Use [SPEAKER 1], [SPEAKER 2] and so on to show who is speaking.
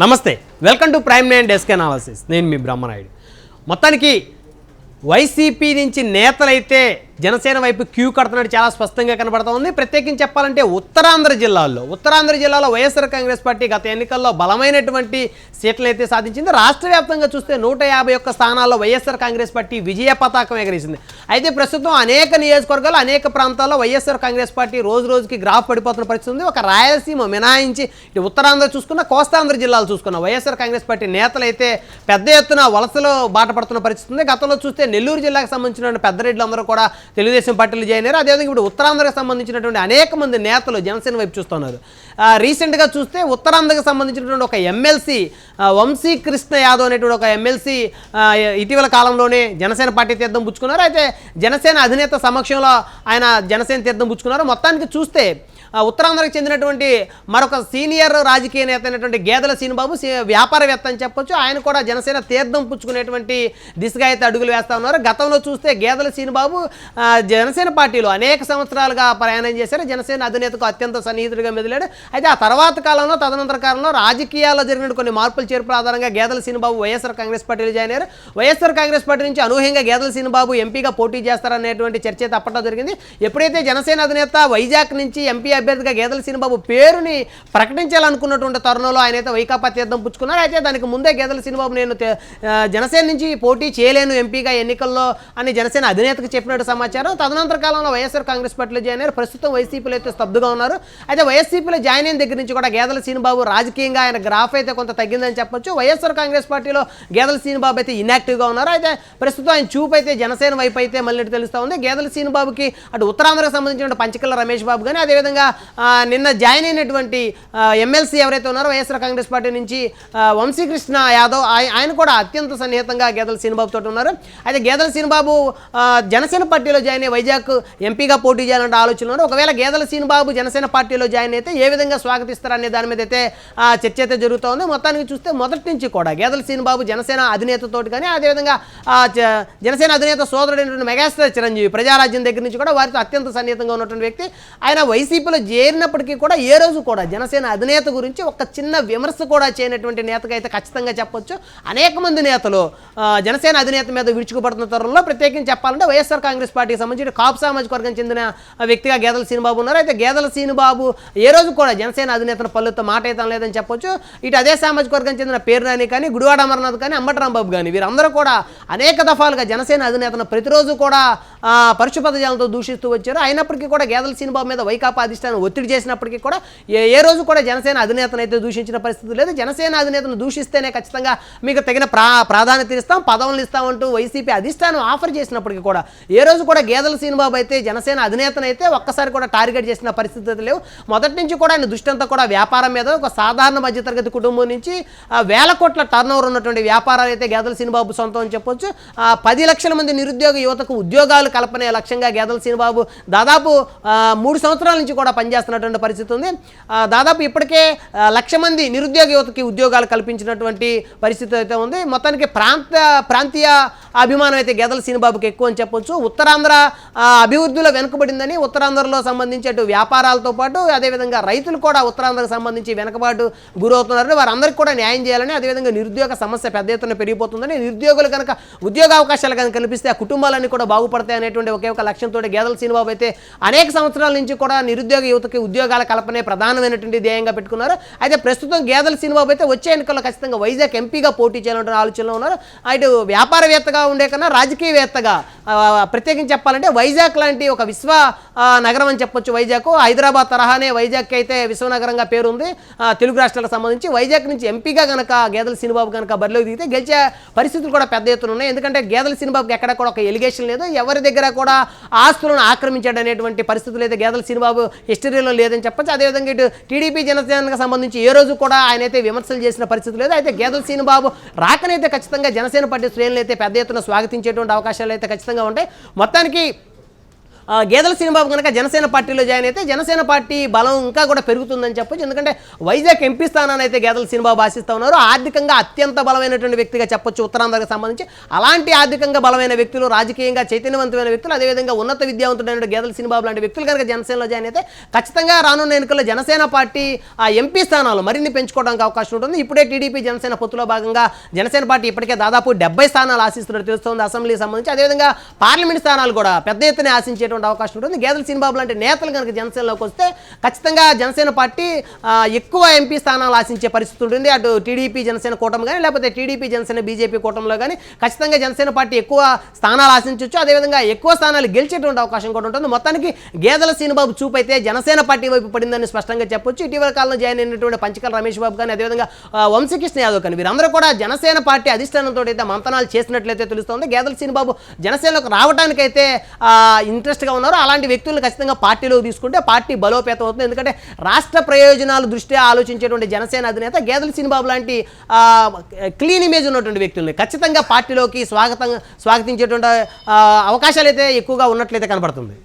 [SPEAKER 1] నమస్తే, welcome to prime 9 desk analysis. నేను మీ బ్రహ్మనాయుడు. మొత్తానికి వైసీపీ నుంచి నేతలైతే జనసేన వైపు క్యూ కడుతున్నట్టు చాలా స్పష్టంగా కనబడతా ఉంది. ప్రత్యేకించి చెప్పాలంటే ఉత్తరాంధ్ర జిల్లాలో వైఎస్ఆర్ కాంగ్రెస్ పార్టీ గత ఎన్నికల్లో బలమైనటువంటి సీట్లు అయితే సాధించింది. రాష్ట్ర వ్యాప్తంగా చూస్తే 151 స్థానాల్లో వైఎస్ఆర్ కాంగ్రెస్ పార్టీ విజయ పతాకం ఎగరేసింది. అయితే ప్రస్తుతం అనేక నియోజకవర్గాలు, అనేక ప్రాంతాల్లో వైఎస్ఆర్ కాంగ్రెస్ పార్టీ రోజు రోజుకి గ్రాఫ్ పడిపోతున్న పరిస్థితి ఉంది. ఒక రాయలసీమ మినహాయించి ఇటు ఉత్తరాంధ్ర చూసుకున్న, కోస్తాంధ్ర జిల్లాలు చూసుకున్న వైఎస్ఆర్ కాంగ్రెస్ పార్టీ నేతలు అయితే పెద్ద ఎత్తున వలసలో బాట పడుతున్న పరిస్థితి ఉంది. గతంలో చూస్తే నెల్లూరు జిల్లాకు సంబంధించిన పెద్దరెడ్లు అందరూ కూడా తెలుగుదేశం పార్టీలు జాయిన్ అయ్యారు. అదేవిధంగా ఇప్పుడు ఉత్తరాంధ్రకు సంబంధించినటువంటి అనేక మంది నేతలు జనసేన వైపు చూస్తున్నారు. రీసెంట్గా చూస్తే ఉత్తరాంధ్రకు సంబంధించినటువంటి ఒక ఎమ్మెల్సీ వంశీకృష్ణ యాదవ్ అనేటువంటి ఒక ఎమ్మెల్సీ ఇటీవల కాలంలోనే జనసేన పార్టీ తీర్థం పుచ్చుకున్నారు. అయితే జనసేన అధినేత సమక్షంలో ఆయన జనసేన తీర్థం పుచ్చుకున్నారు. మొత్తానికి చూస్తే ఉత్తరాంధ్రకు చెందినటువంటి మరొక సీనియర్ రాజకీయ నేత అయినటువంటి గేదెల శ్రీనుబాబు వ్యాపారవేత్త అని చెప్పొచ్చు. ఆయన కూడా జనసేన తీర్థం పుచ్చుకునేటువంటి దిశగా అయితే అడుగులు వేస్తూ ఉన్నారు. గతంలో చూస్తే గేదెల శ్రీనుబాబు జనసేన పార్టీలో అనేక సంవత్సరాలుగా ప్రయాణం చేశారు. జనసేన అధినేతకు అత్యంత సన్నిహితుడిగా మెదిలాడు. అయితే ఆ తర్వాత కాలంలో, తదనంతర కాలంలో రాజకీయాల్లో జరిగిన కొన్ని మార్పులు చేర్పుల ఆధారంగా గేదెల శ్రీనుబాబు వైఎస్ఆర్ కాంగ్రెస్ పార్టీలో జాయిన్ అయ్యారు. వైఎస్ఆర్ కాంగ్రెస్ పార్టీ నుంచి అనూహ్యంగా గేదెల శ్రీనుబాబు ఎంపీగా పోటీ చేస్తారనేటువంటి చర్చ అయితే అప్పట్లో జరిగింది. ఎప్పుడైతే జనసేన అధినేత వైజాగ్ నుంచి ఎంపీ అభ్యర్థిగా గేదెల శ్రీనుబాబు పేరుని ప్రకటించాలనుకున్నటువంటి తరుణంలో ఆయన అయితే వైకాపా తీర్థం పుచ్చుకున్నారు. అయితే దానికి ముందే గేదెల శ్రీనుబాబు నేను జనసేన నుంచి పోటీ చేయలేను ఎంపీగా ఎన్నికల్లో అని జనసేన అధినేతకు చెప్పినట్టు సమాచారం. తదనంతర కాలంలో వైఎస్ఆర్ కాంగ్రెస్ పార్టీలో జాయిన్ అయ్యారు. ప్రస్తుతం వైసీపీలో అయితే స్తబ్దుగా ఉన్నారు. అయితే వైసీపీలో జాయిన్ అయిన దగ్గర నుంచి కూడా గేదెల శ్రీనుబాబు రాజకీయంగా ఆయన గ్రాఫ్ అయితే కొంత తగ్గిందని చెప్పొచ్చు. వైఎస్ఆర్ కాంగ్రెస్ పార్టీలో గేదెల శ్రీనుబాబు అయితే ఇన్యాక్టివ్గా ఉన్నారు. అయితే ప్రస్తుతం ఆయన చూపు అయితే జనసేన వైపు అయితే మళ్ళీ తెలుస్తూ ఉంది. గేదెల శ్రీనుబాబుకి అటు ఉత్తరాంధ్రకు సంబంధించిన పంచకల్ల రమేష్ బాబు కానీ, అదేవిధంగా నిన్న జాయిన్ అయినటువంటి ఎమ్మెల్సీ ఎవరైతే ఉన్నారో వైఎస్ఆర్ కాంగ్రెస్ పార్టీ నుంచి వంశీకృష్ణ యాదవ్, ఆయన కూడా అత్యంత సన్నిహితంగా గేదెల శ్రీనుబాబు తోటి ఉన్నారు. అయితే గేదెల శ్రీనుబాబు జనసేన పార్టీలో జాయిన్ అయ్యి వైజాగ్ ఎంపీగా పోటీ చేయాలంటే ఆలోచన ఉన్నారు. ఒకవేళ గేదెల శ్రీనుబాబు జనసేన పార్టీలో జాయిన్ అయితే ఏ విధంగా స్వాగతిస్తారనే దాని మీద అయితే చర్చ అయితే జరుగుతోంది. మొత్తానికి చూస్తే మొదటి నుంచి కూడా గేదెల శ్రీనుబాబు జనసేన అధినేతతోటి కానీ, అదేవిధంగా జనసేన అధినేత సోదరుడైనటువంటి మెగాస్టార్ చిరంజీవి ప్రజారాజ్యం దగ్గర నుంచి కూడా వారితో అత్యంత సన్నిహితంగా ఉన్నటువంటి వ్యక్తి. ఆయన వైసీపీలో చేరినప్పటికీ కూడా ఏ రోజు కూడా జనసేన అధినేత గురించి ఒక చిన్న విమర్శ కూడా చేయనటువంటి నేతగా అయితే ఖచ్చితంగా చెప్పొచ్చు. అనేక మంది నేతలు జనసేన అధినేత మీద విరుచుకుపడుతున్న తరుణంలో ప్రత్యేకించి చెప్పాలంటే వైఎస్ఆర్ కాంగ్రెస్ పార్టీకి సంబంధించి కాపు సామాజిక వర్గం చెందిన వ్యక్తిగా గేదెల శ్రీనుబాబు ఉన్నారు. అయితే గేదెల శ్రీనుబాబు ఏ రోజు కూడా జనసేన అధినేతను పళ్ళుతో మాట అయితే లేదని చెప్పొచ్చు. ఇటు అదే సామాజిక వర్గం చెందిన పేర్నాని కానీ, గుడివాడ అమర్నాథ్ కానీ, అంబటి రాంబాబు కానీ వీరందరూ కూడా అనేక దఫాలుగా జనసేన అధినేతను ప్రతిరోజు కూడా పరుష పదజాలతో దూషిస్తూ వచ్చారు. అయినప్పటికీ కూడా గేదెల శ్రీనుబాబు మీద వైకాపా అధిష్టానం ఒత్తిడి చేసినప్పటికీ కూడా ఏ రోజు కూడా జనసేన అధినేతను అయితే దూషించిన పరిస్థితి లేదు. జనసేన అధినేతను దూషిస్తేనే ఖచ్చితంగా మీకు తగిన ప్రాధాన్యత ఇస్తాం, పదవులు ఇస్తామంటూ వైసీపీ అధిష్టానం ఆఫర్ చేసినప్పటికీ కూడా ఏ రోజు కూడా గేదెల శ్రీనుబాబు అయితే జనసేన అధినేతను అయితే ఒక్కసారి కూడా టార్గెట్ చేసిన పరిస్థితి లేవు. మొదటి నుంచి కూడా ఆయన దృష్టి అంతా కూడా వ్యాపారం మీద, ఒక సాధారణ మధ్యతరగతి కుటుంబం నుంచి వేల కోట్ల టర్నోవర్ ఉన్నటువంటి వ్యాపారాలు అయితే గేదెల శ్రీనుబాబు సొంతం అని చెప్పొచ్చు. 10 లక్షల మంది నిరుద్యోగ యువతకు ఉద్యోగాలు కల్పనే లక్ష్యంగా గేదెల శ్రీనుబాబు దాదాపు 3 సంవత్సరాల నుంచి కూడా పనిచేస్తున్నటువంటి పరిస్థితి ఉంది. దాదాపు ఇప్పటికే 1,00,000 మంది నిరుద్యోగ యువతకి ఉద్యోగాలు కల్పించినటువంటి పరిస్థితి అయితే ఉంది. మొత్తానికి ప్రాంతీయ అభిమానం అయితే గేదెల శ్రీనుబాబుకి ఎక్కువ అని చెప్పొచ్చు. ఉత్తరాంధ్ర అభివృద్ధిలో వెనుకబడిందని, ఉత్తరాంధ్రలో సంబంధించి అటు వ్యాపారాలతో పాటు అదేవిధంగా రైతులు కూడా ఉత్తరాంధ్రకు సంబంధించి వెనుకబాటు గురవుతున్నారని, వారందరికీ కూడా న్యాయం చేయాలని, అదేవిధంగా నిరుద్యోగ సమస్య పెద్ద ఎత్తున పెరిగిపోతుందని, నిరుద్యోగులు కనుక ఉద్యోగ అవకాశాలు కనుక కనిపిస్తే ఆ కుటుంబాలన్నీ కూడా బాగుపడతాయి అనేటువంటి ఒకే ఒక లక్ష్యంతో గేదెల శ్రీనుబాబు అయితే అనేక సంవత్సరాల నుంచి కూడా నిరుద్యోగ యువతకి ఉద్యోగాల కల్పనే ప్రధానమైనటువంటి ధ్యేయంగా పెట్టుకున్నారు. అయితే ప్రస్తుతం గేదెల శ్రీనుబాబు అయితే వచ్చే ఎన్నికల్లో ఖచ్చితంగా వైజాగ్ ఎంపీగా పోటీ చేయాలంటే ఆలోచనలో ఉన్నారు. ఇటు వ్యాపారవేత్తగా ఉండే కన్నా రాజకీయవేత్తగా ప్రత్యేకించి చెప్పాలంటే వైజాగ్ లాంటి ఒక విశ్వ నగరం అని చెప్పొచ్చు. వైజాగ్ హైదరాబాద్ తరహానే వైజాగ్ అయితే విశ్వనగరంగా పేరుంది. తెలుగు రాష్ట్రాలకు సంబంధించి వైజాగ్ నుంచి ఎంపీగా కనుక గేదెల శ్రీనుబాబు కనుక బరిలోకి దిగితే గెలిచే పరిస్థితులు కూడా పెద్ద ఎత్తున ఉన్నాయి. ఎందుకంటే గేదెల శ్రీనుబాబుకి ఎక్కడ కూడా ఒక ఎలిగేషన్ లేదు, ఎవరి దగ్గర కూడా ఆస్తులను ఆక్రమించాడు అనేటువంటి పరిస్థితులు అయితే గేదెల శ్రీనుబాబు హిస్టరీలో లేదని చెప్పొచ్చు. అదేవిధంగా ఇటు టీడీపీ జనసేనకు సంబంధించి ఏ రోజు కూడా ఆయన అయితే విమర్శలు చేసిన పరిస్థితి లేదు. అయితే గేదెల శ్రీనుబాబు రాకనైతే ఖచ్చితంగా జనసేన పార్టీ శ్రేణులు అయితే పెద్ద ఎత్తున స్వాగతించేటువంటి అవకాశాలు అయితే ఖచ్చితంగా ఉంటాయి. మొత్తానికి గేదెల శ్రీనిబాబు కనుక జనసేన పార్టీలో జాయిన్ అయితే జనసేన పార్టీ బలం ఇంకా కూడా పెరుగుతుందని చెప్పొచ్చు. ఎందుకంటే వైజాగ్ ఎంపీ స్థానాన్ని అయితే గేదెల శ్రీనిబాబు ఆశిస్తూ ఉన్నారు. ఆర్థికంగా అత్యంత బలమైనటువంటి వ్యక్తిగా చెప్పొచ్చు ఉత్తరాంధ్రకు సంబంధించి. అలాంటి ఆర్థికంగా బలమైన వ్యక్తులు, రాజకీయంగా చైతన్యవంతమైన వ్యక్తులు, అదేవిధంగా ఉన్నత విద్యావంతుడైన గేదెల శ్రీనిబాబు లాంటి వ్యక్తులు కనుక జనసేనలో జాయిన్ అయితే ఖచ్చితంగా రానున్న ఎన్నికల్లో జనసేన పార్టీ ఆ ఎంపీ స్థానాలు మరిన్ని పెంచుకోవడానికి అవకాశం ఉంటుంది. ఇప్పుడే టీడీపీ జనసేన పొత్తులో భాగంగా జనసేన పార్టీ ఇప్పటికే దాదాపు 70 స్థానాలు ఆశిస్తున్నట్టు తెలుస్తోంది అసెంబ్లీకి సంబంధించి. అదేవిధంగా పార్లమెంట్ స్థానాలు కూడా పెద్ద ఎత్తున ఆశించేటువంటి అవకాశం ఉంటుంది. గేదెల శ్రీనిబాబు లాంటి నేతలు కనుక జనసేనలోకి వస్తే ఖచ్చితంగా జనసేన పార్టీ ఎక్కువ ఎంపీ స్థానాలు ఆశించే పరిస్థితి ఉంటుంది. అటు టీడీపీ జనసేన కూటమి కానీ లేకపోతే టీడీపీ జనసేన బీజేపీ కూటమిలో కానీ ఖచ్చితంగా జనసేన పార్టీ ఎక్కువ స్థానాలు ఆశించవచ్చు. అదేవిధంగా ఎక్కువ స్థానాలు గెలిచేటువంటి అవకాశం కూడా ఉంటుంది. మొత్తానికి గేదెల శ్రీనిబాబు చూపు అయితే జనసేన పార్టీ వైపు పడిందని స్పష్టంగా చెప్పొచ్చు. ఇటీవల కాలంలో జాయిన్ అయినటువంటి పంచకల రమేష్ బాబు కానీ అదేవిధంగా వంశీకృష్ణ యాదవ్ కానీ వీరందరూ కూడా జనసేన పార్టీ అధిష్టానంతో అయితే మంతనాలు చేసినట్లయితే తెలుస్తోంది. గేదెల శ్రీనిబాబు జనసేనలోకి రావడానికైతే ఇంట్రెస్ట్గా ఉన్నారు. అలాంటి వ్యక్తులను ఖచ్చితంగా పార్టీలోకి తీసుకుంటే పార్టీ బలోపేతం అవుతుంది. ఎందుకంటే రాష్ట్ర ప్రయోజనాల దృష్ట్యా ఆలోచించేటువంటి జనసేన అధినేత గేదెల శ్రీనిబాబు లాంటి క్లీన్ ఇమేజ్ ఉన్నటువంటి వ్యక్తుల్ని ఖచ్చితంగా పార్టీలోకి స్వాగతించేటువంటి అవకాశాలు అయితే ఎక్కువగా ఉన్నట్లయితే కనబడుతుంది.